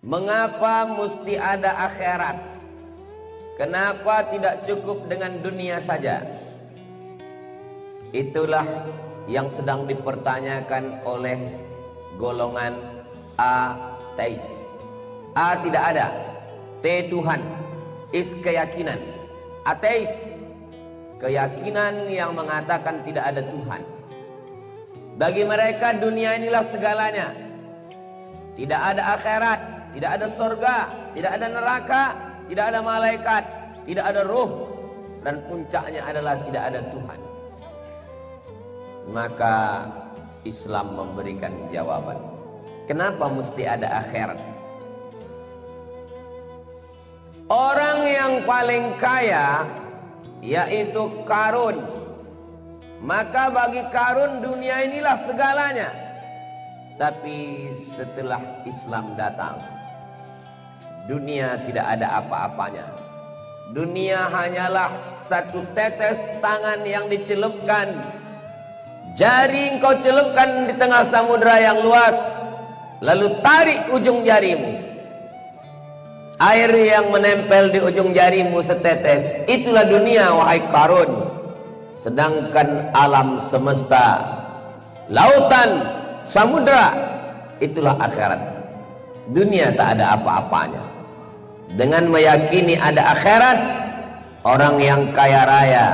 Mengapa mesti ada akhirat? Kenapa tidak cukup dengan dunia saja? Itulah yang sedang dipertanyakan oleh golongan ateis. A tidak ada, T Tuhan, is keyakinan. Ateis, keyakinan yang mengatakan tidak ada Tuhan. Bagi mereka dunia inilah segalanya. Tidak ada akhirat, tidak ada surga, tidak ada neraka, tidak ada malaikat, tidak ada ruh, dan puncaknya adalah tidak ada Tuhan. Maka Islam memberikan jawaban. Kenapa mesti ada akhirat? Orang yang paling kaya yaitu Qarun. Maka bagi Qarun dunia inilah segalanya. Tapi setelah Islam datang, dunia tidak ada apa-apanya. Dunia hanyalah satu tetes tangan yang dicelupkan. Jari engkau celupkan di tengah samudera yang luas, lalu tarik ujung jarimu. Air yang menempel di ujung jarimu setetes, itulah dunia wahai Qarun. Sedangkan alam semesta, lautan, samudera, itulah akhirat. Dunia tak ada apa-apanya. Dengan meyakini ada akhirat, orang yang kaya raya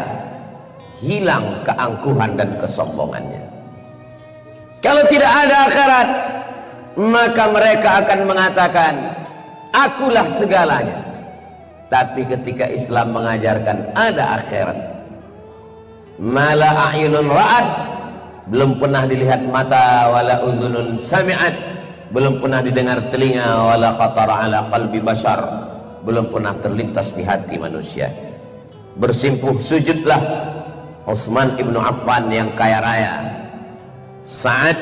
hilang keangkuhan dan kesombongannya. Kalau tidak ada akhirat, maka mereka akan mengatakan, akulah segalanya. Tapi ketika Islam mengajarkan ada akhirat, mala a'yunun ra'at, belum pernah dilihat mata, wala uzunun sami'at, belum pernah didengar telinga, wala khatara ala qalbi bashar, belum pernah terlintas di hati manusia. Bersimpuh sujudlah Utsman ibnu Affan yang kaya raya, Sa'ad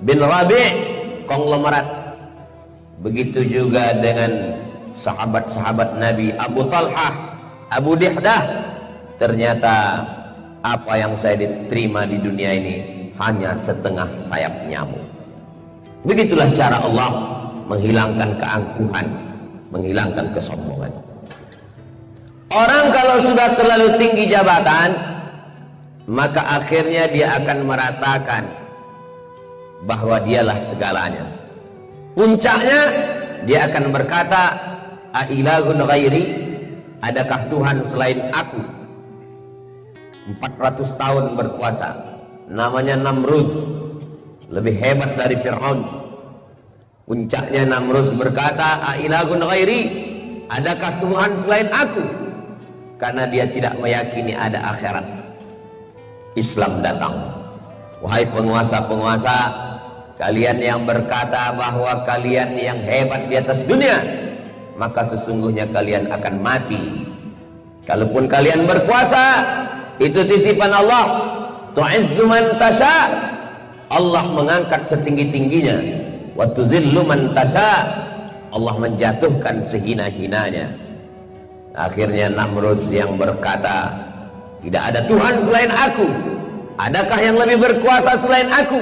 bin Rabi' konglomerat. Begitu juga dengan sahabat-sahabat Nabi, Abu Talhah, Abu Dihdah. Ternyata apa yang saya diterima di dunia ini hanya setengah sayap nyamuk. Begitulah cara Allah menghilangkan keangkuhan, menghilangkan kesombongan. Orang kalau sudah terlalu tinggi jabatan, maka akhirnya dia akan meratakan bahwa dialah segalanya. Puncaknya dia akan berkata, ailahun ghairi, adakah Tuhan selain aku? 400 tahun berkuasa, namanya Namrud, lebih hebat dari Fir'aun. Puncaknya Namrud berkata, ailahun ghairi, adakah Tuhan selain aku? Karena dia tidak meyakini ada akhirat. Islam datang. Wahai penguasa-penguasa, kalian yang berkata bahwa kalian yang hebat di atas dunia, maka sesungguhnya kalian akan mati. Kalaupun kalian berkuasa, itu titipan Allah. Tu'izzu man tasha, Allah mengangkat setinggi-tingginya. Wa tuzillu man tasha, Allah menjatuhkan sehina-hinanya. Akhirnya Namrud yang berkata, tidak ada Tuhan selain aku, adakah yang lebih berkuasa selain aku?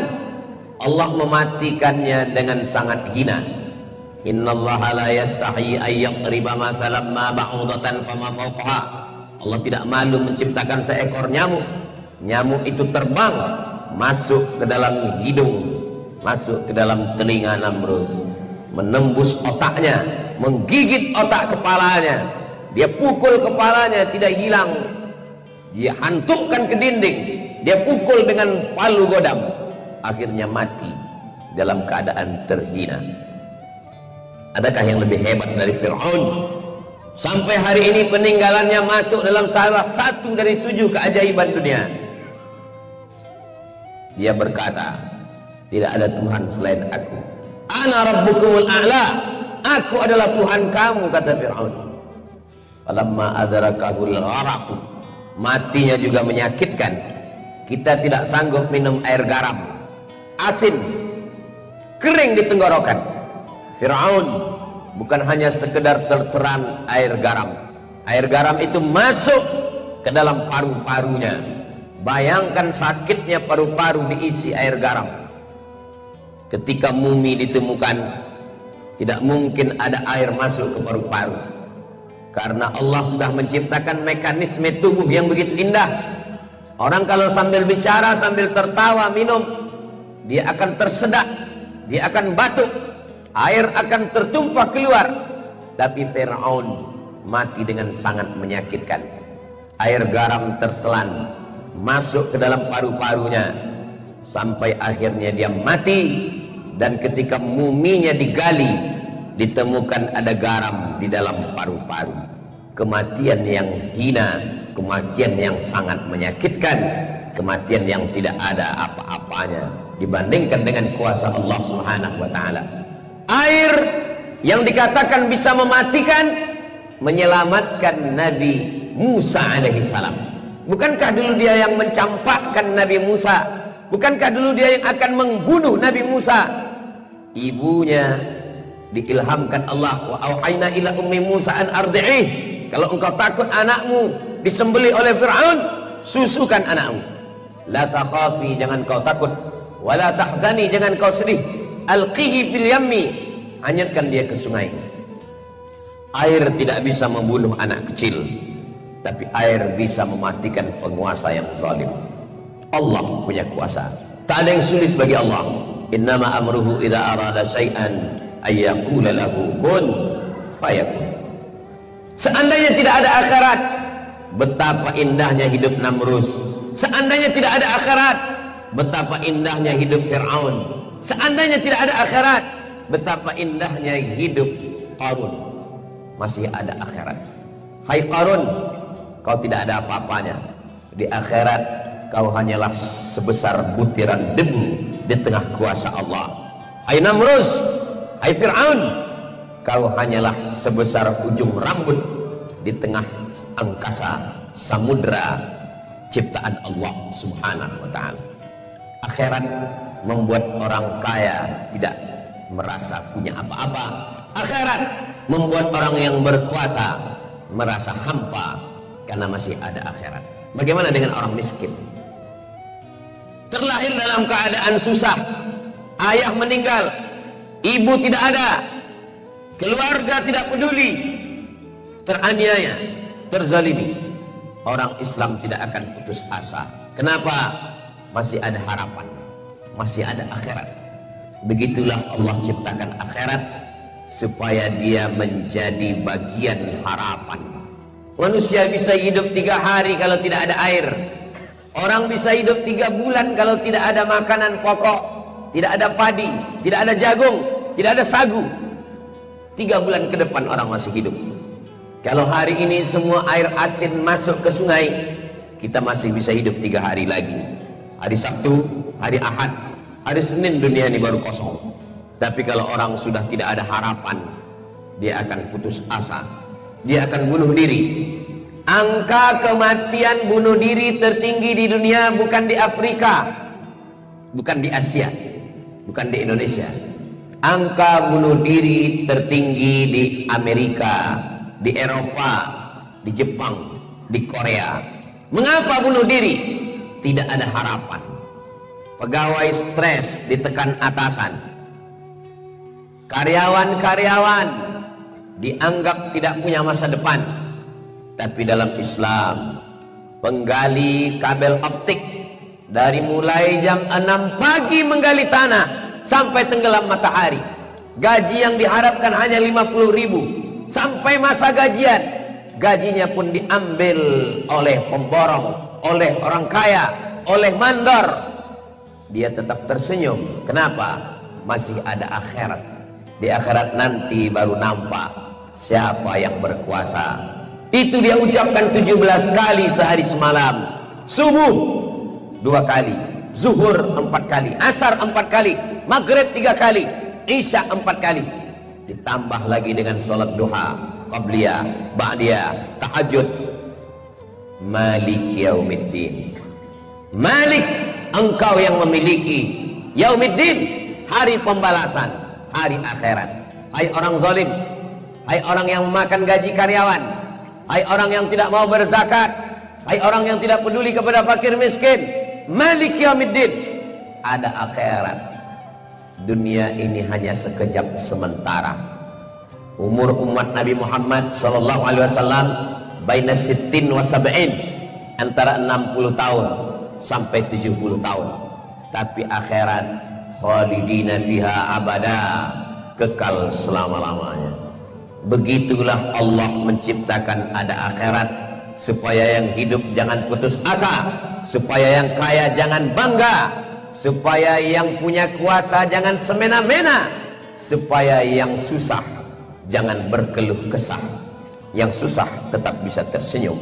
Allah mematikannya dengan sangat hina. Innallaha la yastahi ay yaqriba mathalan ma ba'udatan fama fawqaha. Allah tidak malu menciptakan seekor nyamuk. Nyamuk itu terbang masuk ke dalam hidung, masuk ke dalam telinga Namrud, menembus otaknya, menggigit otak kepalanya. Dia pukul kepalanya tidak hilang, dia hantukkan ke dinding, dia pukul dengan palu godam, akhirnya mati dalam keadaan terhina. Adakah yang lebih hebat dari Fir'aun? Sampai hari ini peninggalannya masuk dalam salah satu dari 7 keajaiban dunia. Dia berkata, tidak ada Tuhan selain aku. Ana rabbukumul a'la, aku adalah Tuhan kamu, kata Fir'aun. Falamma adrakahul gharaq, matinya juga menyakitkan. Kita tidak sanggup minum air garam, asin, kering di tenggorokan. Fir'aun bukan hanya sekedar terteran air garam. Air garam itu masuk ke dalam paru-parunya. Bayangkan sakitnya paru-paru diisi air garam. Ketika mumi ditemukan, Tidak mungkin ada air masuk ke paru-paru, karena Allah sudah menciptakan mekanisme tubuh yang begitu indah. Orang kalau sambil bicara, sambil tertawa, minum, dia akan tersedak, dia akan batuk, air akan tertumpah keluar. Tapi Fir'aun mati dengan sangat menyakitkan. Air garam tertelan masuk ke dalam paru-parunya sampai akhirnya dia mati. Dan ketika muminya digali, ditemukan ada garam di dalam paru-paru. Kematian yang hina, kematian yang sangat menyakitkan, kematian yang tidak ada apa-apanya dibandingkan dengan kuasa Allah Subhanahu wa taala. Air yang dikatakan bisa mematikan, menyelamatkan Nabi Musa alaihissalam. Bukankah dulu dia yang mencampakkan Nabi Musa? Bukankah dulu dia yang akan membunuh Nabi Musa? Ibunya diilhamkan Allah, wa auhayna ila ummi Musa an ardi'ih. Kalau engkau takut anakmu disembelih oleh Fir'aun, susukan anakmu. La takhafi, jangan kau takut. Wala tahzani, jangan kau sedih. Alqihi fil yammi, hanyutkan dia ke sungai. Air tidak bisa membunuh anak kecil, tapi air bisa mematikan penguasa yang zalim. Allah punya kuasa, tak ada yang sulit bagi Allah. Innama amruhu idza arada syai'an ayyaqula lahu kun fayakun. Seandainya tidak ada akhirat, betapa indahnya hidup Namrus. Seandainya tidak ada akhirat, betapa indahnya hidup Fir'aun. Seandainya tidak ada akhirat, betapa indahnya hidup Qarun. Masih ada akhirat. Hai Qarun, kau tidak ada apa-apanya. Di akhirat kau hanyalah sebesar butiran debu di tengah kuasa Allah. Hai Namrus, hai Fir'aun, kau hanyalah sebesar ujung rambut di tengah angkasa samudra ciptaan Allah Subhanahu wa taala. Akhirat membuat orang kaya tidak merasa punya apa-apa. Akhirat membuat orang yang berkuasa merasa hampa karena masih ada akhirat. Bagaimana dengan orang miskin? Terlahir dalam keadaan susah, ayah meninggal, ibu tidak ada, keluarga tidak peduli, teraniaya, terzalimi. Orang Islam tidak akan putus asa. Kenapa? Masih ada harapan, masih ada akhirat. Begitulah Allah ciptakan akhirat supaya dia menjadi bagian harapan. Manusia bisa hidup 3 hari kalau tidak ada air. Orang bisa hidup 3 bulan kalau tidak ada makanan pokok, tidak ada padi, tidak ada jagung, tidak ada sagu. 3 bulan ke depan orang masih hidup. Kalau hari ini semua air asin masuk ke sungai, kita masih bisa hidup 3 hari lagi. Hari Sabtu, hari Ahad, hari Senin dunia ini baru kosong. Tapi kalau orang sudah tidak ada harapan, dia akan putus asa, dia akan bunuh diri. Angka kematian bunuh diri tertinggi di dunia bukan di Afrika, bukan di Asia, bukan di Indonesia. Angka bunuh diri tertinggi di Amerika, di Eropa, di Jepang, di Korea. Mengapa bunuh diri? Tidak ada harapan. Pegawai stres, ditekan atasan. Karyawan-karyawan dianggap tidak punya masa depan. Tapi dalam Islam, penggali kabel optik dari mulai jam 6 pagi menggali tanah sampai tenggelam matahari, gaji yang diharapkan hanya 50.000. Sampai masa gajian, gajinya pun diambil oleh pemborong, oleh orang kaya, oleh mandor. Dia tetap tersenyum. Kenapa? Masih ada akhirat. Di akhirat nanti baru nampak siapa yang berkuasa. Itu dia ucapkan 17 kali sehari semalam. Subuh 2 kali, zuhur 4 kali, asar 4 kali, maghrib 3 kali, isya 4 kali. Ditambah lagi dengan salat duha, qabliyah, ba'diyah, tahajud. Malik yaumiddin. Malik, engkau yang memiliki yaumiddin, hari pembalasan, hari akhirat. Hai orang zalim, hai orang yang memakan gaji karyawan, hai orang yang tidak mau berzakat, hai orang yang tidak peduli kepada fakir miskin, Malik yaumiddin, ada akhirat. dunia ini hanya sekejap sementara. Umur umat Nabi Muhammad sallallahu alaihi wasallam baina sittin wa sab'in, antara 60 tahun sampai 70 tahun. Tapi akhirat khalidina fiha abada, kekal selama-lamanya. Begitulah Allah menciptakan ada akhirat, supaya yang hidup jangan putus asa, supaya yang kaya jangan bangga, supaya yang punya kuasa jangan semena-mena, supaya yang susah jangan berkeluh kesah. Yang susah tetap bisa tersenyum,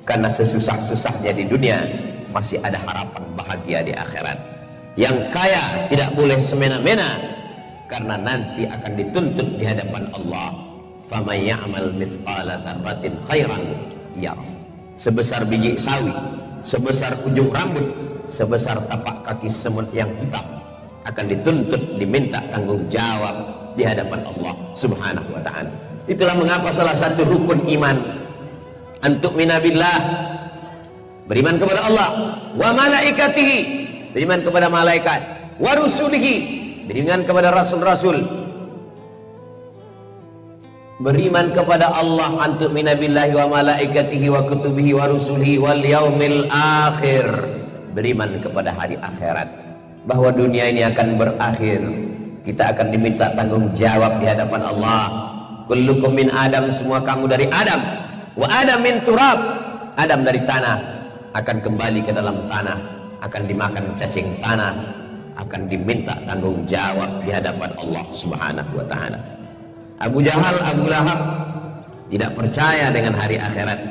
karena sesusah-susahnya di dunia masih ada harapan bahagia di akhirat. Yang kaya tidak boleh semena-mena, karena nanti akan dituntut di hadapan Allah. Faman ya'mal mithqala dzarratin khairan yarah. Sebesar biji sawi, sebesar ujung rambut, sebesar tapak kaki semut yang hitam, akan dituntut, diminta tanggung jawab di hadapan Allah Subhanahu wa ta'ala. Itulah mengapa salah satu rukun iman antuk minabillah, beriman kepada Allah, wa malaikatihi, beriman kepada malaikat, wa rusulihi, beriman kepada rasul-rasul. Beriman kepada Allah, antuk minabillahi wa malaikatihi wa kutubihi wa rusulihi wal yaumil akhir. Beriman kepada hari akhirat, bahwa dunia ini akan berakhir. Kita akan diminta tanggung jawab di hadapan Allah. Kullukum min Adam, semua kamu dari Adam. Wa Adam min turab, Adam dari tanah, akan kembali ke dalam tanah, akan dimakan cacing tanah, akan diminta tanggung jawab di hadapan Allah Subhanahu wa ta'ala. Abu Jahal, Abu Lahab tidak percaya dengan hari akhirat.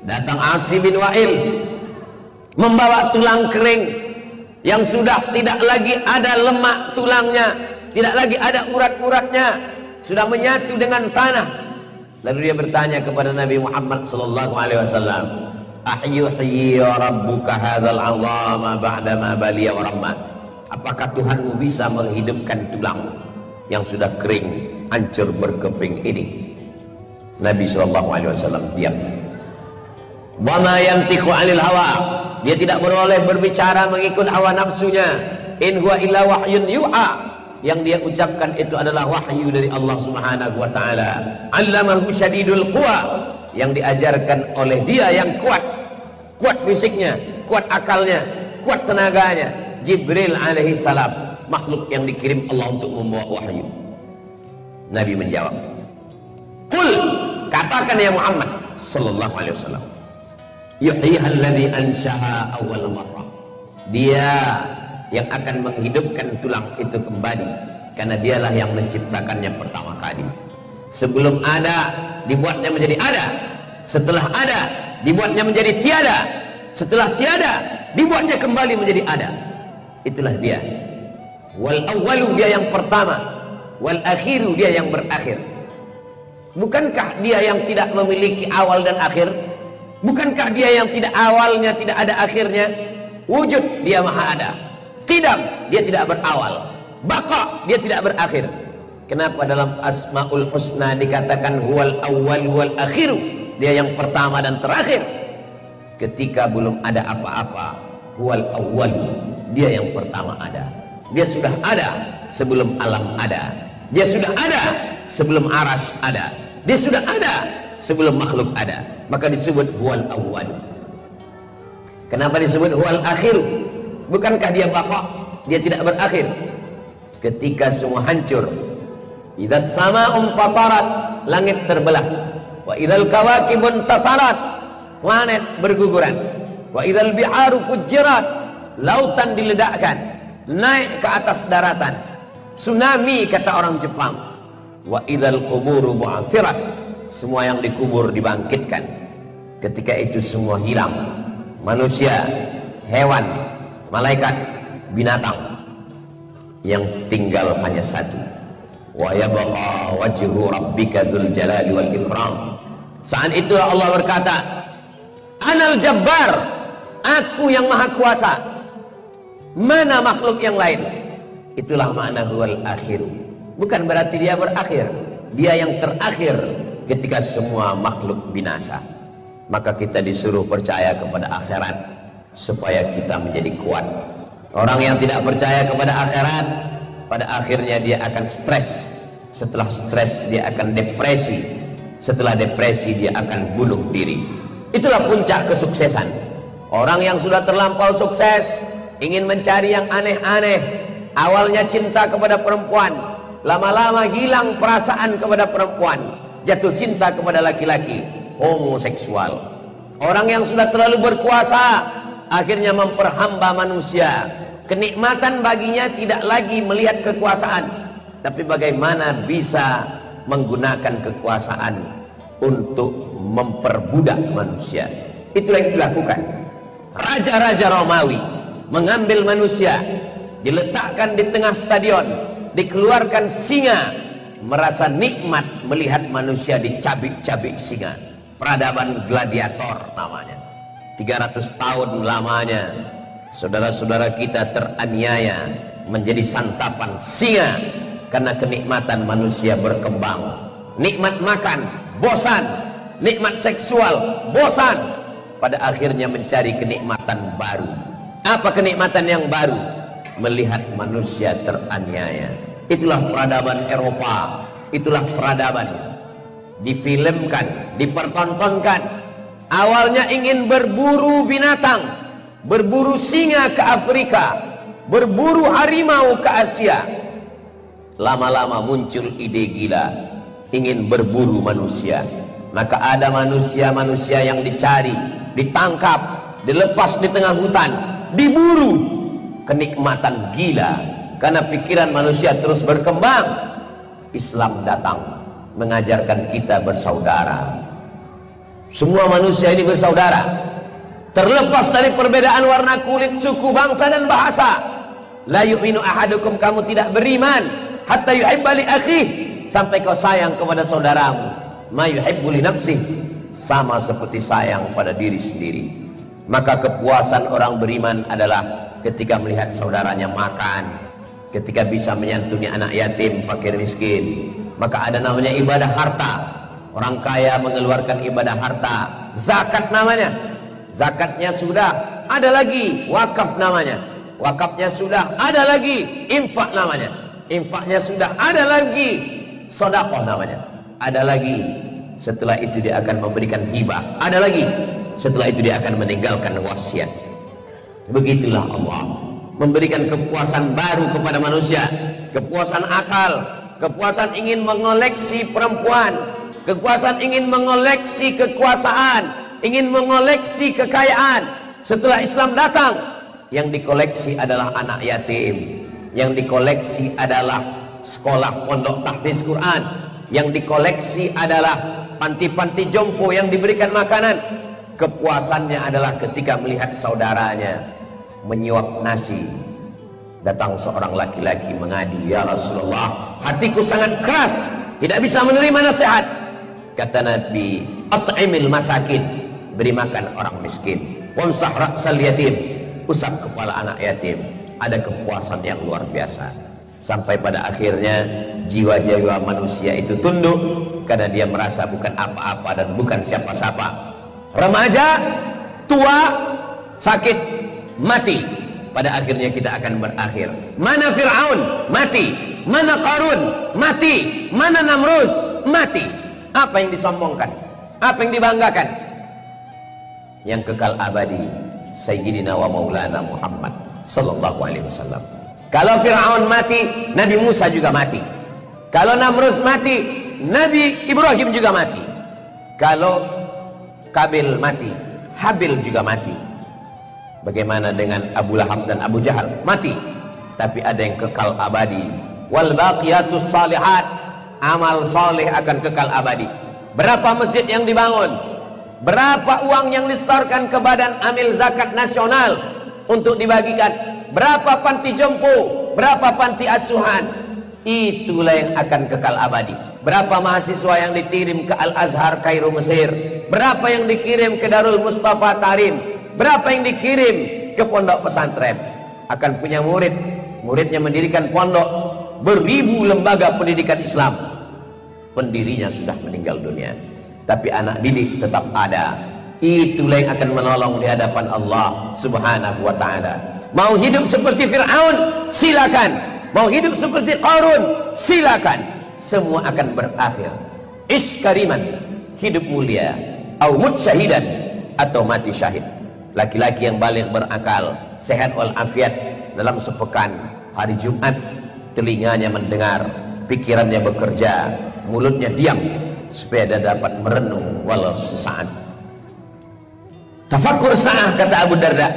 Datang Asi bin Wa'il membawa tulang kering yang sudah tidak lagi ada lemak tulangnya, tidak lagi ada urat-uratnya, sudah menyatu dengan tanah. Lalu dia bertanya kepada Nabi Muhammad sallallahu alaihi wasallam, ahyuhyi rabbuka hadzal 'azama ba'da ma baliya wa ramma. Apakah Tuhanmu bisa menghidupkan tulang yang sudah kering, hancur berkeping ini? Nabi sallallahu alaihi wasallam diam. Wa ma yantiqu 'anil hawa, dia tidak boleh berbicara mengikut hawa nafsunya. In huwa illa wahyun yu'a, yang dia ucapkan itu adalah wahyu dari Allah Subhanahu wa ta'ala. Allamahu syadidul quwa, yang diajarkan oleh dia yang kuat, kuat fisiknya, kuat akalnya, kuat tenaganya, Jibril alaihi salam, makhluk yang dikirim Allah untuk membawa wahyu. Nabi menjawab, qul, katakan ya Muhammad sallallahu alaihi wasallam, yuhyihal ladzi anshaha awwal marrah, dia yang akan menghidupkan tulang itu kembali, karena dialah yang menciptakannya pertama kali. Sebelum ada, dibuatnya menjadi ada. Setelah ada, dibuatnya menjadi tiada. Setelah tiada, dibuatnya kembali menjadi ada. Itulah dia. Wal awwalu, dia yang pertama. Wal akhiru, dia yang berakhir. Bukankah dia yang tidak memiliki awal dan akhir? Bukankah dia yang tidak awalnya, tidak ada akhirnya? Wujud, dia maha ada. Qidam, dia tidak berawal. Baqa, dia tidak berakhir. Kenapa dalam Asmaul Husna dikatakan huwal awwal wal akhiru, dia yang pertama dan terakhir? Ketika belum ada apa-apa, huwal awwal, dia yang pertama ada. Dia sudah ada sebelum alam ada. Dia sudah ada sebelum aras ada. Dia sudah ada sebelum makhluk ada. Maka disebut huwal awwal. Kenapa disebut huwal akhiru? Bukankah dia baqa? Dia tidak berakhir. Ketika semua hancur, idza sama'un fatarat, langit terbelah. Wa idzal kawakibun tasarat, planet berguguran. Wa idzal bi'aru fujirat, lautan diledakkan, naik ke atas daratan. Tsunami, kata orang Jepang. Wa idzal quburu bu'athirat, semua yang dikubur dibangkitkan. Ketika itu semua hilang. Manusia, hewan, malaikat, binatang, yang tinggal hanya satu. Wa yabqa wajhu rabbika dzul jalali wal ikram. Saat itu Allah berkata, Anal Jabbar, aku yang maha kuasa. Mana makhluk yang lain? Itulah makna huwal akhiru. Bukan berarti dia berakhir, dia yang terakhir ketika semua makhluk binasa. Maka kita disuruh percaya kepada akhirat supaya kita menjadi kuat. Orang yang tidak percaya kepada akhirat, pada akhirnya dia akan stres. Setelah stres dia akan depresi. Setelah depresi dia akan bunuh diri. Itulah puncak kesuksesan. Orang yang sudah terlampau sukses ingin mencari yang aneh-aneh. Awalnya cinta kepada perempuan, lama-lama hilang perasaan kepada perempuan, jatuh cinta kepada laki-laki, homoseksual. Orang yang sudah terlalu berkuasa akhirnya memperhamba manusia. Kenikmatan baginya tidak lagi melihat kekuasaan, tapi bagaimana bisa menggunakan kekuasaan untuk memperbudak manusia. Itulah yang dilakukan raja-raja Romawi. Mengambil manusia, diletakkan di tengah stadion, dikeluarkan singa, merasa nikmat melihat manusia dicabik-cabik singa. Peradaban gladiator namanya. 300 tahun lamanya saudara-saudara kita teraniaya menjadi santapan singa karena kenikmatan manusia berkembang. Nikmat makan, bosan. Nikmat seksual, bosan. Pada akhirnya mencari kenikmatan baru. Apa kenikmatan yang baru? Melihat manusia teraniaya. Itulah peradaban Eropa. Itulah peradaban difilmkan, dipertontonkan. Awalnya ingin berburu binatang, berburu singa ke Afrika, berburu harimau ke Asia. Lama-lama muncul ide gila, ingin berburu manusia. Maka ada manusia-manusia yang dicari, ditangkap, dilepas di tengah hutan, diburu. Kenikmatan gila karena pikiran manusia terus berkembang. Islam datang mengajarkan kita bersaudara. Semua manusia ini bersaudara, terlepas dari perbedaan warna kulit, suku, bangsa dan bahasa. La yu'minu ahadukum, kamu tidak beriman hatta yuhibba li akhih, sampai kau sayang kepada saudaramu ma yuhibbu li nafsih, sama seperti sayang pada diri sendiri. Maka kepuasan orang beriman adalah ketika melihat saudaranya makan, ketika bisa menyantuni anak yatim, fakir miskin. Maka ada namanya ibadah harta. Orang kaya mengeluarkan ibadah harta, zakat namanya. Zakatnya sudah, ada lagi wakaf namanya. Wakafnya sudah, ada lagi infak namanya. Infaknya sudah, ada lagi sedekah namanya. Ada lagi, setelah itu dia akan memberikan hibah. Ada lagi, setelah itu dia akan meninggalkan wasiat. Begitulah Allah memberikan kepuasan baru kepada manusia. Kepuasan akal, kepuasan ingin mengoleksi perempuan, kepuasan ingin mengoleksi kekuasaan, ingin mengoleksi kekayaan. Setelah Islam datang, yang dikoleksi adalah anak yatim, yang dikoleksi adalah sekolah pondok tahfiz Quran, yang dikoleksi adalah panti-panti jompo yang diberikan makanan. Kepuasannya adalah ketika melihat saudaranya menyuap nasi. Datang seorang laki-laki mengadu, ya Rasulullah, hatiku sangat keras, tidak bisa menerima nasihat. Kata Nabi, at'imil masakin, beri makan orang miskin, wamsah ra'sal yatim, usap kepala anak yatim. Ada kepuasan yang luar biasa. Sampai pada akhirnya jiwa-jiwa manusia itu tunduk karena dia merasa bukan apa-apa dan bukan siapa-siapa. Remaja, tua, sakit, mati. Pada akhirnya kita akan berakhir. Mana Fir'aun? Mati. Mana Qarun? Mati. Mana Namrus? Mati. Apa yang disombongkan? Apa yang dibanggakan? Yang kekal abadi, Sayyidina wa Maulana Muhammad sallallahu alaihi wasallam. Kalau Fir'aun mati, Nabi Musa juga mati. Kalau Namrus mati, Nabi Ibrahim juga mati. Kalau Kabil mati, Habil juga mati. Bagaimana dengan Abu Lahab dan Abu Jahal? Mati. Tapi ada yang kekal abadi. Wal baqiyatus salihat, amal soleh akan kekal abadi. Berapa masjid yang dibangun? Berapa uang yang disetorkan ke Badan Amil Zakat Nasional untuk dibagikan? Berapa panti jompo? Berapa panti asuhan? Itulah yang akan kekal abadi. Berapa mahasiswa yang dikirim ke Al-Azhar Kairo Mesir? Berapa yang dikirim ke Darul Mustafa Tarim? Berapa yang dikirim ke pondok pesantren? Akan punya murid, muridnya mendirikan pondok, beribu lembaga pendidikan Islam. Pendirinya sudah meninggal dunia, tapi anak didik tetap ada. Itulah yang akan menolong di hadapan Allah Subhanahu wa ta'ala. Mau hidup seperti Fir'aun? Silakan. Mau hidup seperti Qarun, silakan. Semua akan berakhir. Ish kariman, hidup mulia. Au mut syahidan, atau mati syahid. Laki-laki yang balik berakal, sehat walafiat, dalam sepekan hari Jumat, telinganya mendengar, pikirannya bekerja, mulutnya diam, supaya dia dapat merenung walau sesaat. Tafakkur sa'ah, kata Abu Darda,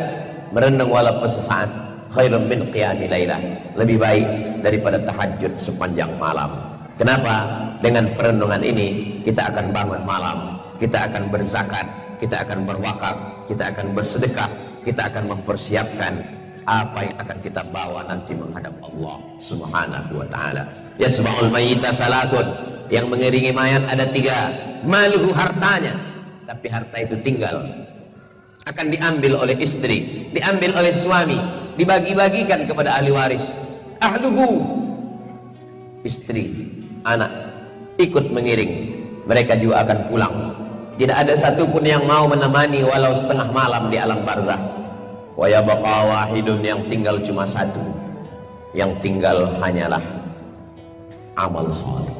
merenung walaupun sesaat, khairun min qiyami lailah, lebih baik daripada tahajud sepanjang malam. Kenapa? Dengan perenungan ini kita akan bangun malam, kita akan berzakat, kita akan berwakaf, kita akan bersedekah, kita akan mempersiapkan apa yang akan kita bawa nanti menghadap Allah Subhanahu wa ta'ala. Yasma'ul mayyita salasun, yang mengiringi mayat ada 3. Maluhu, hartanya, tapi harta itu tinggal, akan diambil oleh istri, diambil oleh suami, dibagi-bagikan kepada ahli waris. Ahluhu, istri, anak ikut mengiring, mereka juga akan pulang. Tidak ada satupun yang mau menemani walau setengah malam di alam barzah. Wa yabqa wahidun, yang tinggal cuma 1, yang tinggal hanyalah amal saleh.